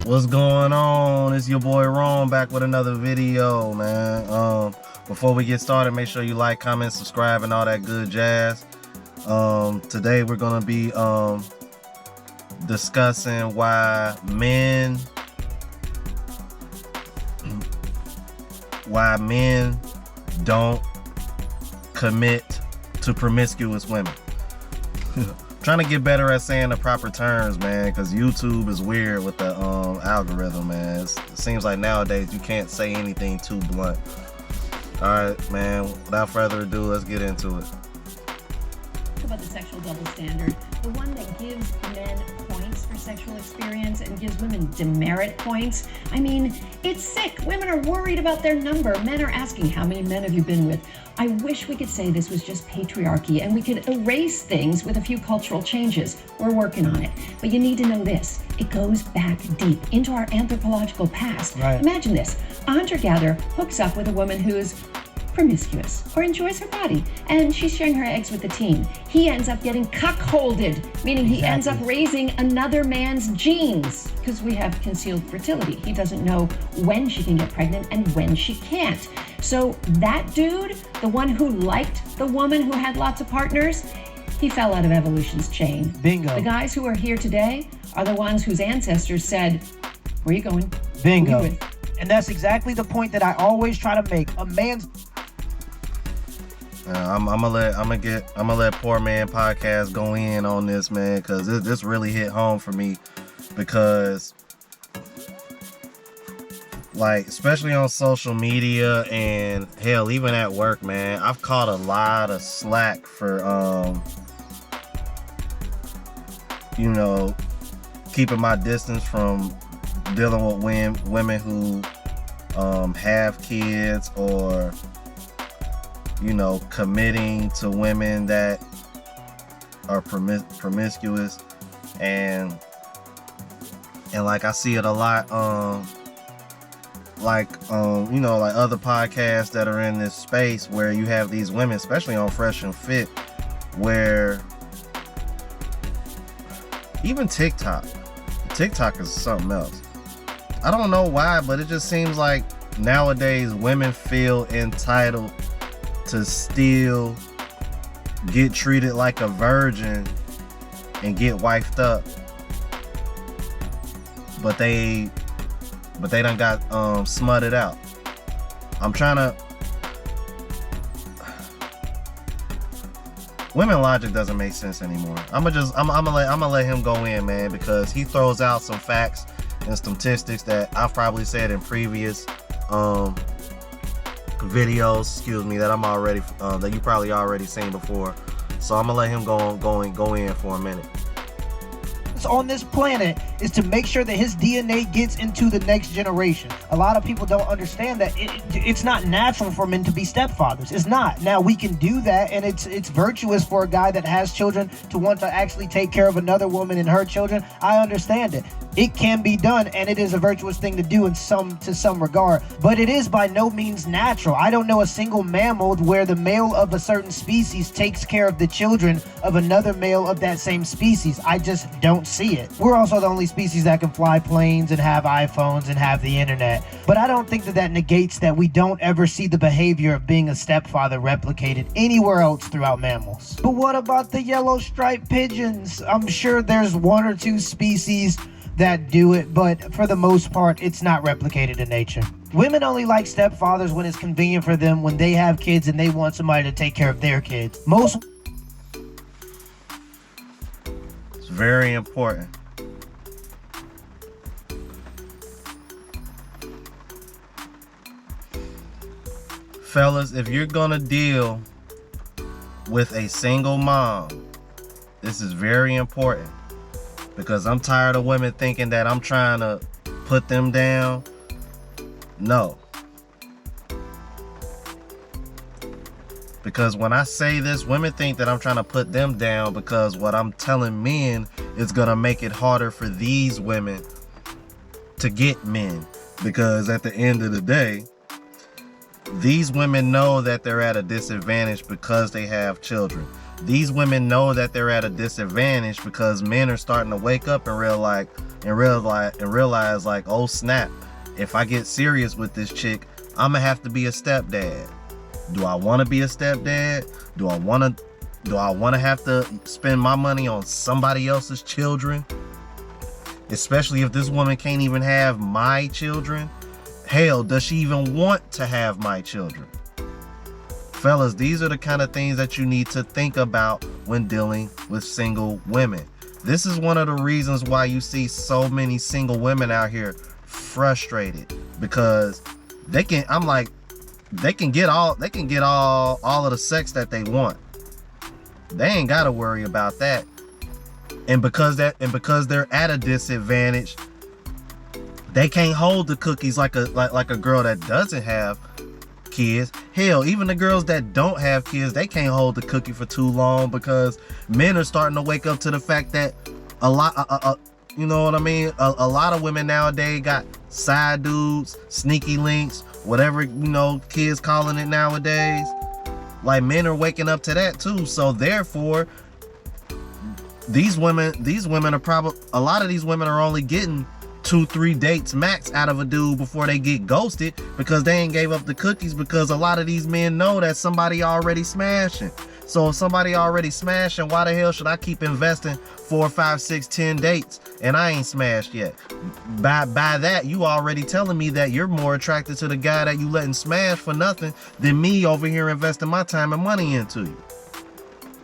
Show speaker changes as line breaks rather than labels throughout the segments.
What's going on? It's your boy Ron back with another video, man. Before we get started, make sure you like, comment, subscribe, and all that good jazz. Today we're gonna be discussing why men don't commit to promiscuous women. Trying to get better at saying the proper terms, man, because YouTube is weird with the algorithm, man. It seems like nowadays you can't say anything too blunt. All right, man, without further ado, let's get into it.
Talk about the sexual double standard, the one that gives men points for sexual experience and gives women demerit points. I mean, it's sick. Women are worried about their number. Men are asking, how many men have you been with? I wish we could say this was just patriarchy and we could erase things with a few cultural changes. We're working on it. But you need to know this. It goes back deep into our anthropological past.
Right.
Imagine this. A hunter-gatherer hooks up with a woman who's promiscuous or enjoys her body, and she's sharing her eggs with the team. He ends up getting cuckolded, meaning he ends up raising another man's genes, because we have concealed fertility. He doesn't know when she can get pregnant and when she can't. So that dude, the one who liked the woman who had lots of partners, he fell out of evolution's chain.
Bingo.
The guys who are here today are the ones whose ancestors said, where are you going?
Bingo.
Who you with?
And that's exactly the point that I always try to make. A man's
I'm gonna let Poor Man Podcast go in on this, man, because this really hit home for me, because like, especially on social media and hell, even at work, man, I've caught a lot of slack for you know, keeping my distance from dealing with women who have kids, or you know, committing to women that are promiscuous, and like I see it a lot, you know, like other podcasts that are in this space where you have these women, especially on Fresh and Fit, where even TikTok is something else. I don't know why, but it just seems like nowadays women feel entitled to still get treated like a virgin and get wifed up, but they done got smutted out. I'm trying to. Women logic doesn't make sense anymore. I'm gonna let him go in, man, because he throws out some facts and statistics that I've probably said in previous videos, excuse me, that I'm already that you probably already seen before. So I'm gonna let him go in for a minute.
on this planet is to make sure that his DNA gets into the next generation. A lot of people don't understand that it's not natural for men to be stepfathers. It's not. Now we can do that, and it's virtuous for a guy that has children to want to actually take care of another woman and her children. I understand it. It can be done, and it is a virtuous thing to do to some regard, but it is by no means natural. I don't know a single mammal where the male of a certain species takes care of the children of another male of that same species. I just don't see it. We're also the only species that can fly planes and have iPhones and have the internet, but I don't think that negates that we don't ever see the behavior of being a stepfather replicated anywhere else throughout mammals. But what about the yellow striped pigeons? I'm sure there's one or two species that do it, but for the most part, it's not replicated in nature. Women only like stepfathers when it's convenient for them, when they have kids and they want somebody to take care of their kids.
It's very important. Fellas, if you're gonna deal with a single mom, this is very important. Because I'm tired of women thinking that I'm trying to put them down. No. Because when I say this, women think that I'm trying to put them down, because what I'm telling men is going to make it harder for these women to get men. Because at the end of the day, These women know that they're at a disadvantage because they have children. These women know that they're at a disadvantage because men are starting to wake up and realize like, oh snap, if I get serious with this chick, I'm gonna have to be a stepdad. Do I want to be a stepdad? Do I want to have to spend my money on somebody else's children? Especially if this woman can't even have my children. Hell, does she even want to have my children? Fellas, these are the kind of things that you need to think about when dealing with single women. This is one of the reasons why you see so many single women out here frustrated, because they can get all of the sex that they want. They ain't got to worry about that. And because they're at a disadvantage, they can't hold the cookies like a girl that doesn't have kids. Hell, even the girls that don't have kids, they can't hold the cookie for too long, because men are starting to wake up to the fact that a lot you know what I mean? A lot of women nowadays got side dudes, sneaky links, whatever, kids calling it nowadays. Like, men are waking up to that too. So therefore, these women are probably, a lot of these women are only getting 2-3 dates max out of a dude before they get ghosted, because they ain't gave up the cookies, because a lot of these men know that somebody already smashing. So if somebody already smashing, why the hell should I keep investing 4, 5, 6, 10 dates and I ain't smashed yet? By that, you already telling me that you're more attracted to the guy that you letting smash for nothing than me over here investing my time and money into you.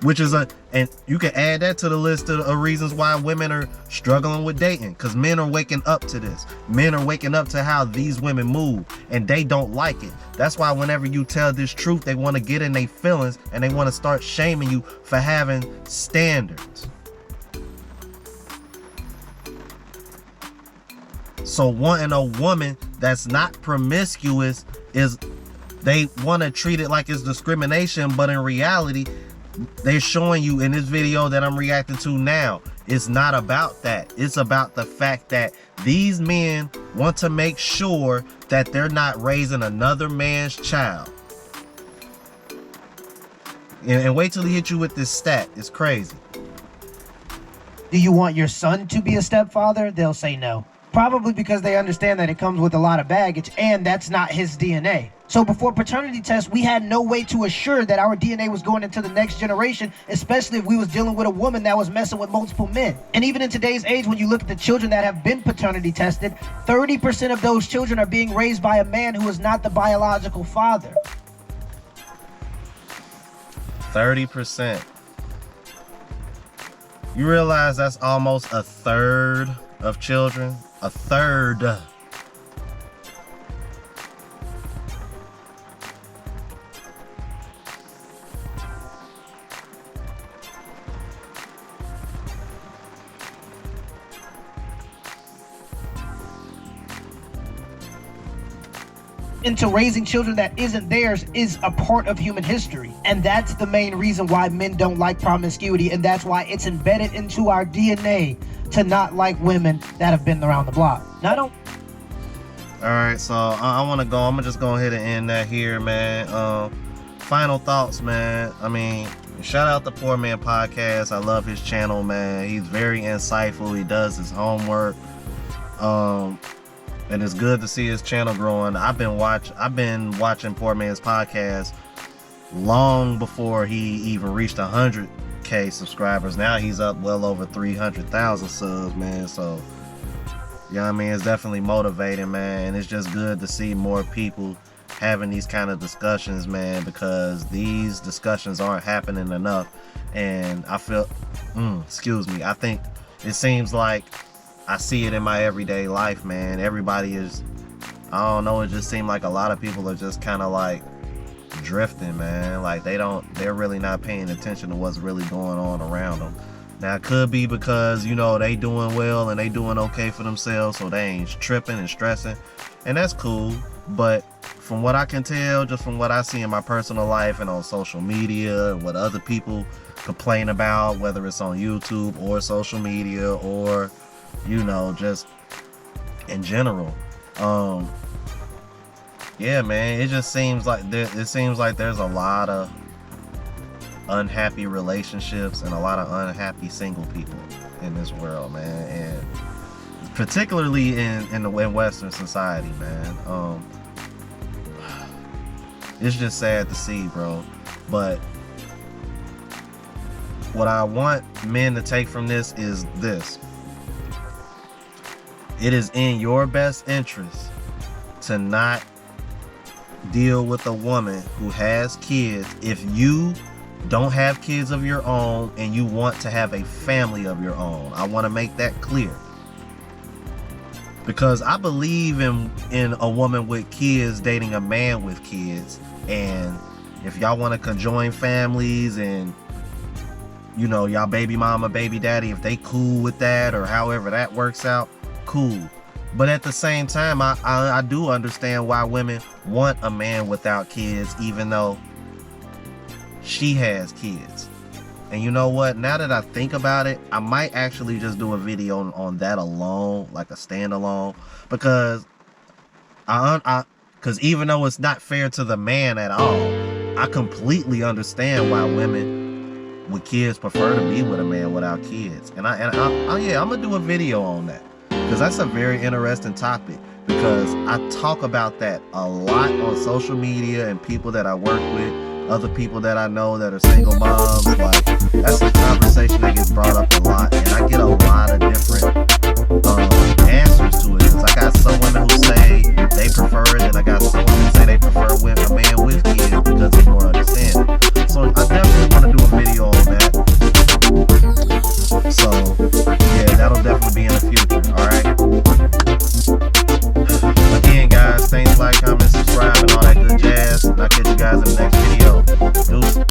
Which is and you can add that to the list of reasons why women are struggling with dating, because men are waking up to this. Men are waking up to how these women move, and they don't like it. That's why whenever you tell this truth, they want to get in their feelings and they want to start shaming you for having standards. So wanting a woman that's not promiscuous is, they want to treat it like it's discrimination, but in reality, they're showing you in this video that I'm reacting to now, it's not about that. It's about the fact that these men want to make sure that they're not raising another man's child. And wait till he hit you with this stat. It's crazy.
Do you want your son to be a stepfather? They'll say no. Probably because they understand that it comes with a lot of baggage, and that's not his DNA. So before paternity tests, we had no way to assure that our DNA was going into the next generation, especially if we was dealing with a woman that was messing with multiple men. And even in today's age, when you look at the children that have been paternity tested, 30% of those children are being raised by a man who is not the biological father.
30%. You realize that's almost a third of children? A third.
Into raising children that isn't theirs is a part of human history. And that's the main reason why men don't like promiscuity, and that's why it's embedded into our DNA to not like women that have been around the block. Now, don't.
All right, so I want to go. I'm gonna just go ahead and end that here, man. Final thoughts, man. I mean, shout out the Poor Man Podcast. I love his channel, man. He's very insightful. He does his homework. And it's good to see his channel growing. I've been watching Poor Man's Podcast long before he even reached 100K subscribers. Now he's up well over 300,000 subs, man. So, I mean, it's definitely motivating, man. And it's just good to see more people having these kind of discussions, man, because these discussions aren't happening enough. And I feel, I think it seems like I see it in my everyday life, man. Everybody is, I don't know, it just seems like a lot of people are just kind of like drifting, man. Like they're really not paying attention to what's really going on around them. Now, it could be because, they doing well and they doing okay for themselves, so they ain't tripping and stressing, and that's cool. But from what I can tell, just from what I see in my personal life and on social media and what other people complain about, whether it's on YouTube or social media or just in general, yeah, man, it just seems like there's a lot of unhappy relationships and a lot of unhappy single people in this world, man, and particularly in Western society, man. It's just sad to see, bro. But what I want men to take from this is this: it is in your best interest to not deal with a woman who has kids if you don't have kids of your own and you want to have a family of your own. I want to make that clear, because I believe in a woman with kids dating a man with kids, and if y'all want to conjoin families and, you know, y'all baby mama, baby daddy, if they cool with that or however that works out, cool. But at the same time, I do understand why women want a man without kids, even though she has kids. And you know what? Now that I think about it, I might actually just do a video on that alone, like a standalone, because because even though it's not fair to the man at all, I completely understand why women with kids prefer to be with a man without kids. And I'm gonna do a video on that, because that's a very interesting topic, because I talk about that a lot on social media, and people that I work with, other people that I know that are single moms, like, that's a conversation that gets brought up a lot, and I get a lot of different answers to it, because I got some women who say they prefer it, and I got some women who say they prefer with a man with kids because it's more understanding. So